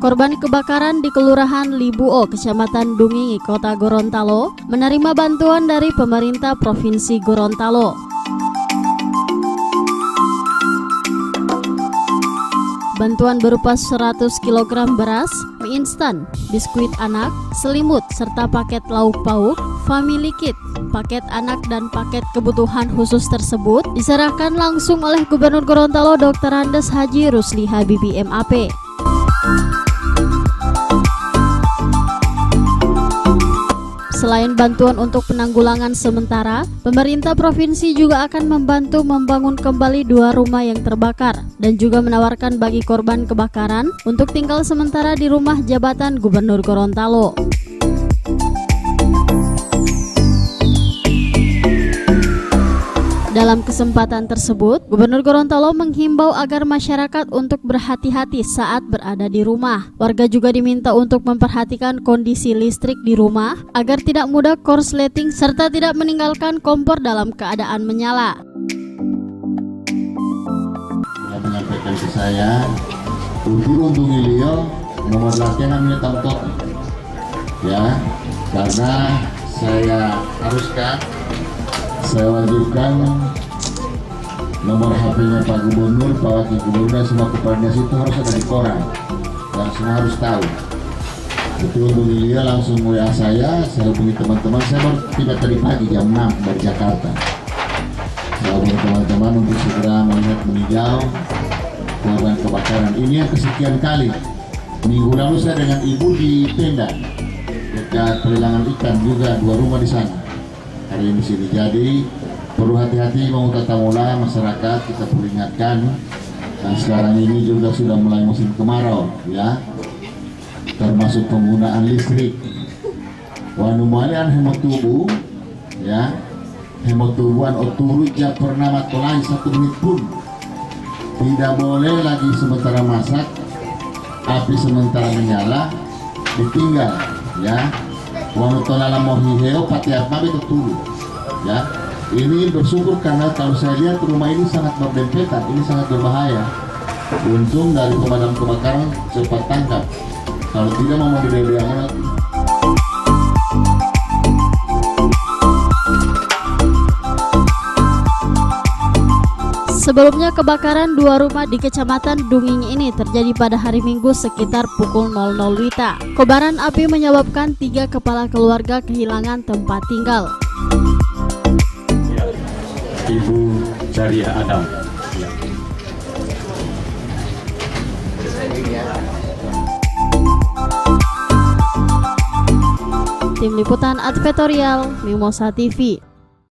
Korban kebakaran di Kelurahan Libuo, Kecamatan Dungingi, Kota Gorontalo, menerima bantuan dari pemerintah Provinsi Gorontalo. Bantuan berupa 100 kg beras, mie instan, biskuit anak, selimut, serta paket lauk pauk, family kit, paket anak dan paket kebutuhan khusus tersebut diserahkan langsung oleh Gubernur Gorontalo Dr. Andes Haji Rusli Habibie MAP. Selain bantuan untuk penanggulangan sementara, pemerintah provinsi juga akan membantu membangun kembali 2 rumah yang terbakar dan juga menawarkan bagi korban kebakaran untuk tinggal sementara di rumah jabatan Gubernur Gorontalo. Dalam kesempatan tersebut, Gubernur Gorontalo menghimbau agar masyarakat untuk berhati-hati saat berada di rumah. Warga juga diminta untuk memperhatikan kondisi listrik di rumah agar tidak mudah korsleting serta tidak meninggalkan kompor dalam keadaan menyala. Yang menyampaikan ke saya, untuk beliau nomor latihan namanya tamtok, ya, karena saya haruskan. Saya wajibkan nomor HP-nya Pak Gubernur, Pak Wakil Gubernur dan semua kepala dinas itu harus ada di koran dan semua harus tahu. Itu untuk dia langsung WA saya hubungi teman-teman. Saya baru tiba tadi pagi jam 6 dari Jakarta. Saya hubungi teman-teman untuk segera melihat meninjau korban kebakaran. Ini yang kesekian kali. Minggu lalu saya dengan ibu di tenda dekat pelelangan ikan juga 2 rumah di sana. Hari ini sini, jadi perlu hati-hati mau tata mula masyarakat, kita perlu ingatkan. Dan sekarang ini juga sudah mulai musim kemarau, ya, termasuk penggunaan listrik. Wanumalian hemat tubuh, ya, hemat tubuhan oturut yang pernah matolai 1 menit pun tidak boleh lagi sementara masak, api sementara menyala ditinggal, ya. Wanutolala mohiheo patiat nabi tertulu, ya. Ini bersyukur karena kalau saya lihat rumah ini sangat berdempetan, ini sangat berbahaya. Untung dari pemadam kebakaran cepat tangkap. Kalau tidak mau dibebeangan lagi. Sebelumnya kebakaran 2 rumah di Kecamatan Dungingi ini terjadi pada hari Minggu sekitar pukul 00 WITA. Kobaran api menyebabkan 3 kepala keluarga kehilangan tempat tinggal. Ibu Jariah Adam. Tim Liputan Advertorial Mimosa TV.